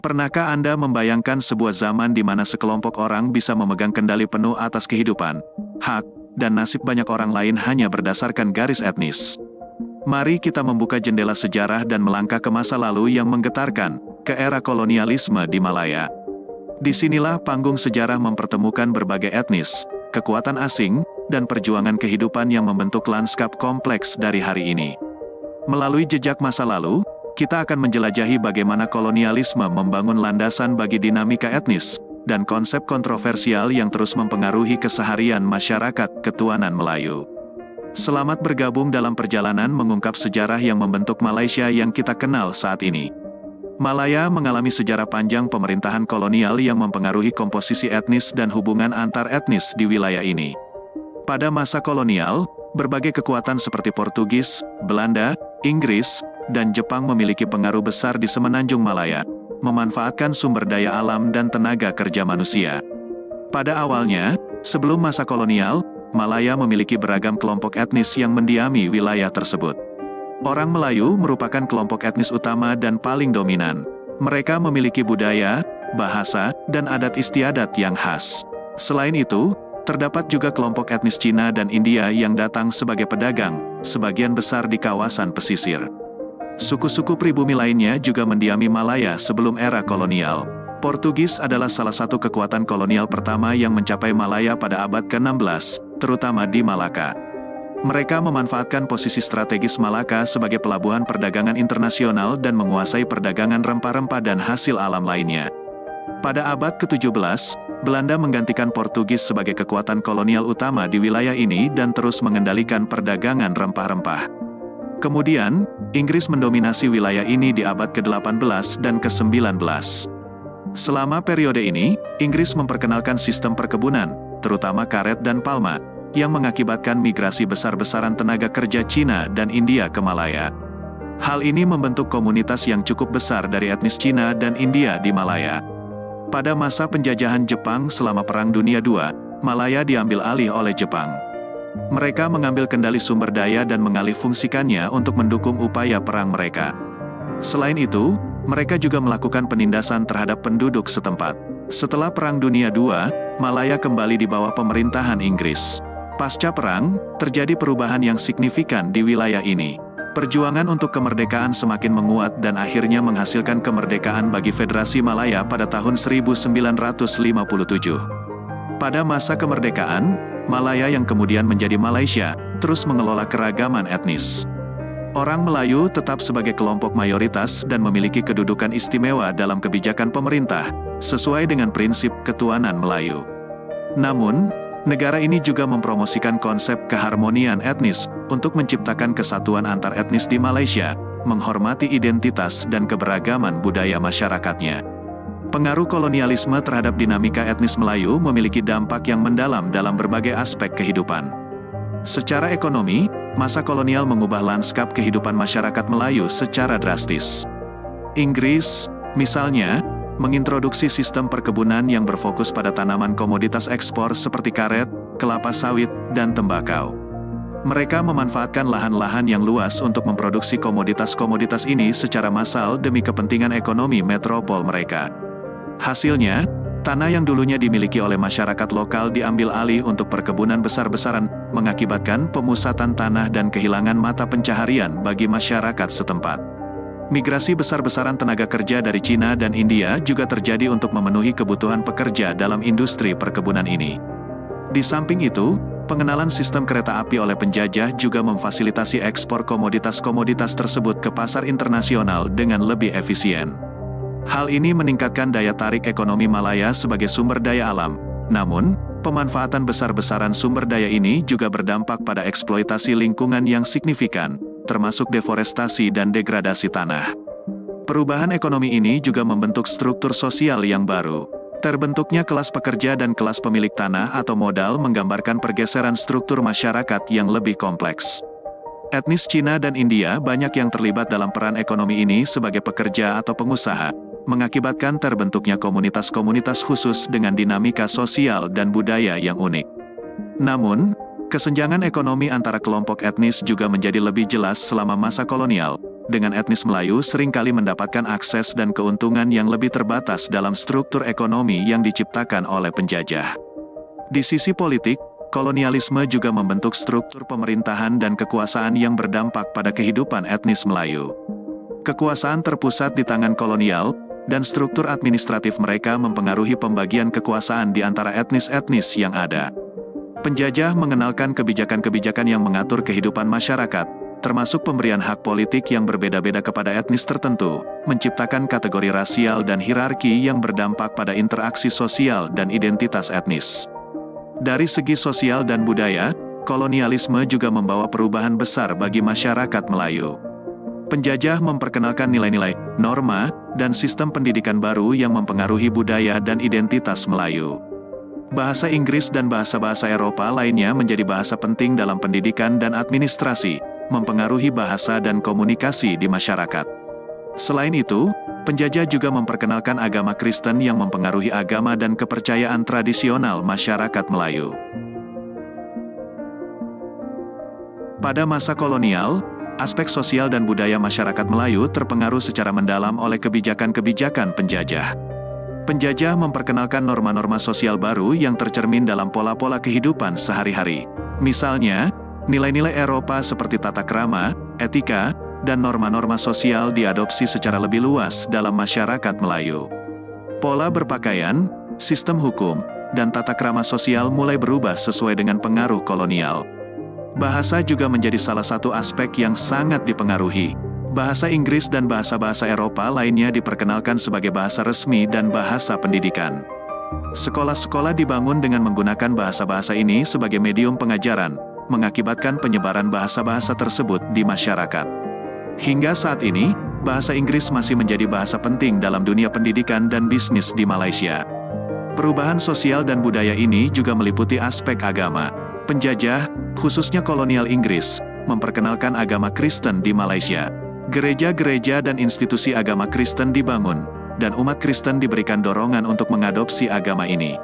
Pernahkah Anda membayangkan sebuah zaman di mana sekelompok orang bisa memegang kendali penuh atas kehidupan, hak, dan nasib banyak orang lain hanya berdasarkan garis etnis? Mari kita membuka jendela sejarah dan melangkah ke masa lalu yang menggetarkan, ke era kolonialisme di Malaya. Disinilah panggung sejarah mempertemukan berbagai etnis, kekuatan asing, dan perjuangan kehidupan yang membentuk lanskap kompleks dari hari ini. Melalui jejak masa lalu, kita akan menjelajahi bagaimana kolonialisme membangun landasan bagi dinamika etnis, dan konsep kontroversial yang terus mempengaruhi keseharian masyarakat ketuanan Melayu. Selamat bergabung dalam perjalanan mengungkap sejarah yang membentuk Malaysia yang kita kenal saat ini. Malaya mengalami sejarah panjang pemerintahan kolonial yang mempengaruhi komposisi etnis dan hubungan antar etnis di wilayah ini. Pada masa kolonial, berbagai kekuatan seperti Portugis, Belanda, Inggris, dan Jepang memiliki pengaruh besar di semenanjung Malaya, memanfaatkan sumber daya alam dan tenaga kerja manusia. Pada awalnya, sebelum masa kolonial, Malaya memiliki beragam kelompok etnis yang mendiami wilayah tersebut. Orang Melayu merupakan kelompok etnis utama dan paling dominan. Mereka memiliki budaya, bahasa, dan adat istiadat yang khas. Selain itu, terdapat juga kelompok etnis Cina dan India yang datang sebagai pedagang, sebagian besar di kawasan pesisir. Suku-suku pribumi lainnya juga mendiami Malaya sebelum era kolonial. Portugis adalah salah satu kekuatan kolonial pertama yang mencapai Malaya pada abad ke-16, terutama di Malaka. Mereka memanfaatkan posisi strategis Malaka sebagai pelabuhan perdagangan internasional dan menguasai perdagangan rempah-rempah dan hasil alam lainnya. Pada abad ke-17, Belanda menggantikan Portugis sebagai kekuatan kolonial utama di wilayah ini dan terus mengendalikan perdagangan rempah-rempah. Kemudian, Inggris mendominasi wilayah ini di abad ke-18 dan ke-19. Selama periode ini, Inggris memperkenalkan sistem perkebunan, terutama karet dan palma, yang mengakibatkan migrasi besar-besaran tenaga kerja Cina dan India ke Malaya. Hal ini membentuk komunitas yang cukup besar dari etnis Cina dan India di Malaya. Pada masa penjajahan Jepang selama Perang Dunia II, Malaya diambil alih oleh Jepang. Mereka mengambil kendali sumber daya dan mengalihfungsikannya untuk mendukung upaya perang mereka. Selain itu, mereka juga melakukan penindasan terhadap penduduk setempat. Setelah Perang Dunia II, Malaya kembali di bawah pemerintahan Inggris. Pasca perang, terjadi perubahan yang signifikan di wilayah ini. Perjuangan untuk kemerdekaan semakin menguat dan akhirnya menghasilkan kemerdekaan bagi Federasi Malaya pada tahun 1957. Pada masa kemerdekaan, Malaya yang kemudian menjadi Malaysia, terus mengelola keragaman etnis. Orang Melayu tetap sebagai kelompok mayoritas dan memiliki kedudukan istimewa dalam kebijakan pemerintah, sesuai dengan prinsip ketuanan Melayu. Namun, negara ini juga mempromosikan konsep keharmonian etnis untuk menciptakan kesatuan antar etnis di Malaysia, menghormati identitas dan keberagaman budaya masyarakatnya. Pengaruh kolonialisme terhadap dinamika etnis Melayu memiliki dampak yang mendalam dalam berbagai aspek kehidupan. Secara ekonomi, masa kolonial mengubah lanskap kehidupan masyarakat Melayu secara drastis. Inggris, misalnya, mengintroduksi sistem perkebunan yang berfokus pada tanaman komoditas ekspor seperti karet, kelapa sawit, dan tembakau. Mereka memanfaatkan lahan-lahan yang luas untuk memproduksi komoditas-komoditas ini secara massal demi kepentingan ekonomi metropol mereka. Hasilnya, tanah yang dulunya dimiliki oleh masyarakat lokal diambil alih untuk perkebunan besar-besaran, mengakibatkan pemusatan tanah dan kehilangan mata pencaharian bagi masyarakat setempat. Migrasi besar-besaran tenaga kerja dari Cina dan India juga terjadi untuk memenuhi kebutuhan pekerja dalam industri perkebunan ini. Di samping itu, pengenalan sistem kereta api oleh penjajah juga memfasilitasi ekspor komoditas-komoditas tersebut ke pasar internasional dengan lebih efisien. Hal ini meningkatkan daya tarik ekonomi Malaya sebagai sumber daya alam. Namun, pemanfaatan besar-besaran sumber daya ini juga berdampak pada eksploitasi lingkungan yang signifikan, termasuk deforestasi dan degradasi tanah. Perubahan ekonomi ini juga membentuk struktur sosial yang baru. Terbentuknya kelas pekerja dan kelas pemilik tanah atau modal menggambarkan pergeseran struktur masyarakat yang lebih kompleks. Etnis Cina dan India banyak yang terlibat dalam peran ekonomi ini sebagai pekerja atau pengusaha, mengakibatkan terbentuknya komunitas-komunitas khusus dengan dinamika sosial dan budaya yang unik. Namun, kesenjangan ekonomi antara kelompok etnis juga menjadi lebih jelas selama masa kolonial. dengan etnis Melayu seringkali mendapatkan akses dan keuntungan yang lebih terbatas dalam struktur ekonomi yang diciptakan oleh penjajah. Di sisi politik, kolonialisme juga membentuk struktur pemerintahan dan kekuasaan yang berdampak pada kehidupan etnis Melayu. Kekuasaan terpusat di tangan kolonial, dan struktur administratif mereka mempengaruhi pembagian kekuasaan di antara etnis-etnis yang ada. Penjajah mengenalkan kebijakan-kebijakan yang mengatur kehidupan masyarakat, termasuk pemberian hak politik yang berbeda-beda kepada etnis tertentu, menciptakan kategori rasial dan hierarki yang berdampak pada interaksi sosial dan identitas etnis. Dari segi sosial dan budaya, kolonialisme juga membawa perubahan besar bagi masyarakat Melayu. Penjajah memperkenalkan nilai-nilai, norma, dan sistem pendidikan baru yang mempengaruhi budaya dan identitas Melayu. Bahasa Inggris dan bahasa-bahasa Eropa lainnya menjadi bahasa penting dalam pendidikan dan administrasi, mempengaruhi bahasa dan komunikasi di masyarakat. Selain itu, penjajah juga memperkenalkan agama Kristen yang mempengaruhi agama dan kepercayaan tradisional masyarakat Melayu. Pada masa kolonial, aspek sosial dan budaya masyarakat Melayu terpengaruh secara mendalam oleh kebijakan-kebijakan penjajah. Penjajah memperkenalkan norma-norma sosial baru yang tercermin dalam pola-pola kehidupan sehari-hari. Misalnya, nilai-nilai Eropa seperti tata krama, etika, dan norma-norma sosial diadopsi secara lebih luas dalam masyarakat Melayu. Pola berpakaian, sistem hukum, dan tata krama sosial mulai berubah sesuai dengan pengaruh kolonial. Bahasa juga menjadi salah satu aspek yang sangat dipengaruhi. Bahasa Inggris dan bahasa-bahasa Eropa lainnya diperkenalkan sebagai bahasa resmi dan bahasa pendidikan. Sekolah-sekolah dibangun dengan menggunakan bahasa-bahasa ini sebagai medium pengajaran, mengakibatkan penyebaran bahasa-bahasa tersebut di masyarakat. Hingga saat ini, bahasa Inggris masih menjadi bahasa penting dalam dunia pendidikan dan bisnis di Malaysia. Perubahan sosial dan budaya ini juga meliputi aspek agama. Penjajah, khususnya kolonial Inggris, memperkenalkan agama Kristen di Malaysia. Gereja-gereja dan institusi agama Kristen dibangun, dan umat Kristen diberikan dorongan untuk mengadopsi agama ini.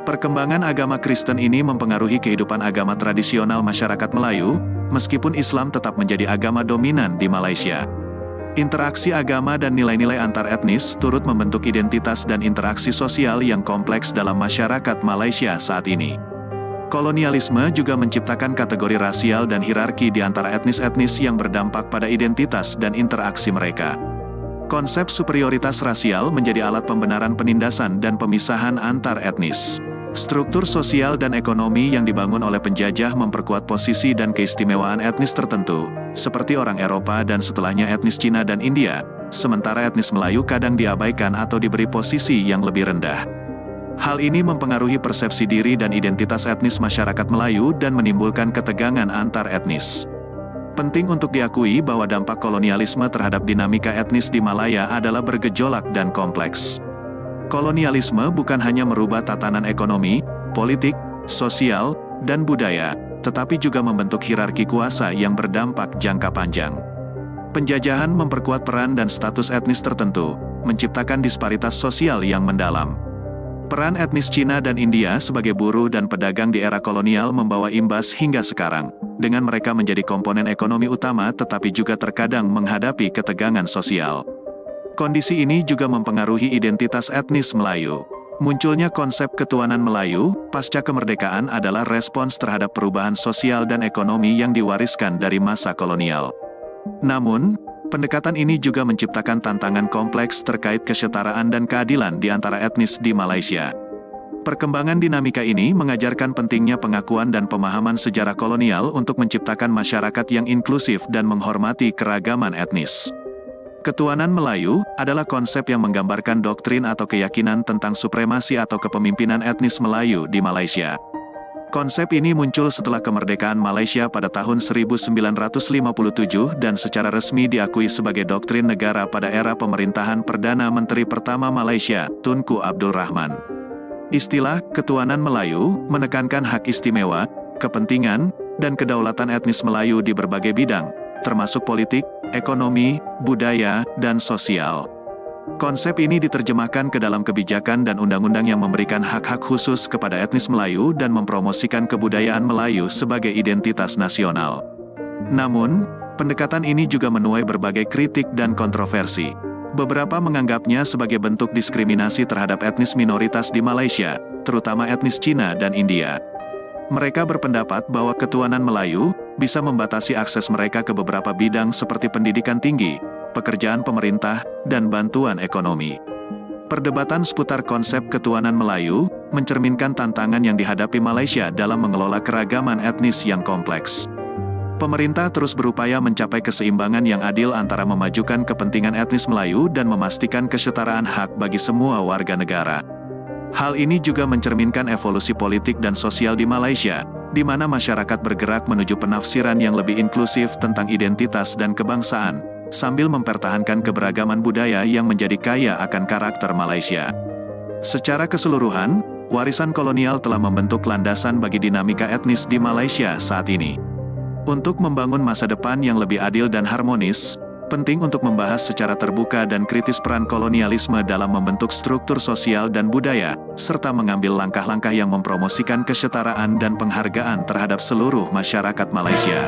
Perkembangan agama Kristen ini mempengaruhi kehidupan agama tradisional masyarakat Melayu, meskipun Islam tetap menjadi agama dominan di Malaysia. Interaksi agama dan nilai-nilai antar etnis turut membentuk identitas dan interaksi sosial yang kompleks dalam masyarakat Malaysia saat ini. Kolonialisme juga menciptakan kategori rasial dan hierarki di antara etnis-etnis yang berdampak pada identitas dan interaksi mereka. Konsep superioritas rasial menjadi alat pembenaran penindasan dan pemisahan antar etnis. Struktur sosial dan ekonomi yang dibangun oleh penjajah memperkuat posisi dan keistimewaan etnis tertentu, seperti orang Eropa dan setelahnya etnis Cina dan India, sementara etnis Melayu kadang diabaikan atau diberi posisi yang lebih rendah. Hal ini mempengaruhi persepsi diri dan identitas etnis masyarakat Melayu dan menimbulkan ketegangan antar etnis. Penting untuk diakui bahwa dampak kolonialisme terhadap dinamika etnis di Malaya adalah bergejolak dan kompleks. Kolonialisme bukan hanya merubah tatanan ekonomi, politik, sosial, dan budaya, tetapi juga membentuk hierarki kuasa yang berdampak jangka panjang. Penjajahan memperkuat peran dan status etnis tertentu, menciptakan disparitas sosial yang mendalam. Peran etnis Cina dan India sebagai buruh dan pedagang di era kolonial membawa imbas hingga sekarang, dengan mereka menjadi komponen ekonomi utama tetapi juga terkadang menghadapi ketegangan sosial. Kondisi ini juga mempengaruhi identitas etnis Melayu. Munculnya konsep ketuanan Melayu pasca kemerdekaan adalah respons terhadap perubahan sosial dan ekonomi yang diwariskan dari masa kolonial. Namun, pendekatan ini juga menciptakan tantangan kompleks terkait kesetaraan dan keadilan di antara etnis di Malaysia. Perkembangan dinamika ini mengajarkan pentingnya pengakuan dan pemahaman sejarah kolonial untuk menciptakan masyarakat yang inklusif dan menghormati keragaman etnis. Ketuanan Melayu adalah konsep yang menggambarkan doktrin atau keyakinan tentang supremasi atau kepemimpinan etnis Melayu di Malaysia. Konsep ini muncul setelah kemerdekaan Malaysia pada tahun 1957 dan secara resmi diakui sebagai doktrin negara pada era pemerintahan Perdana Menteri pertama Malaysia, Tunku Abdul Rahman. Istilah ketuanan Melayu menekankan hak istimewa, kepentingan, dan kedaulatan etnis Melayu di berbagai bidang, termasuk politik, ekonomi, budaya, dan sosial. Konsep ini diterjemahkan ke dalam kebijakan dan undang-undang yang memberikan hak-hak khusus kepada etnis Melayu dan mempromosikan kebudayaan Melayu sebagai identitas nasional. Namun, Pendekatan ini juga menuai berbagai kritik dan kontroversi. Beberapa menganggapnya sebagai bentuk diskriminasi terhadap etnis minoritas di Malaysia, terutama etnis Cina dan India. Mereka berpendapat bahwa ketuanan Melayu bisa membatasi akses mereka ke beberapa bidang seperti pendidikan tinggi, pekerjaan pemerintah, dan bantuan ekonomi. Perdebatan seputar konsep ketuanan Melayu mencerminkan tantangan yang dihadapi Malaysia dalam mengelola keragaman etnis yang kompleks. Pemerintah terus berupaya mencapai keseimbangan yang adil antara memajukan kepentingan etnis Melayu dan memastikan kesetaraan hak bagi semua warga negara. Hal ini juga mencerminkan evolusi politik dan sosial di Malaysia, di mana masyarakat bergerak menuju penafsiran yang lebih inklusif tentang identitas dan kebangsaan, sambil mempertahankan keberagaman budaya yang menjadi kaya akan karakter Malaysia. Secara keseluruhan, warisan kolonial telah membentuk landasan bagi dinamika etnis di Malaysia saat ini. Untuk membangun masa depan yang lebih adil dan harmonis, penting untuk membahas secara terbuka dan kritis peran kolonialisme dalam membentuk struktur sosial dan budaya, serta mengambil langkah-langkah yang mempromosikan kesetaraan dan penghargaan terhadap seluruh masyarakat Malaysia.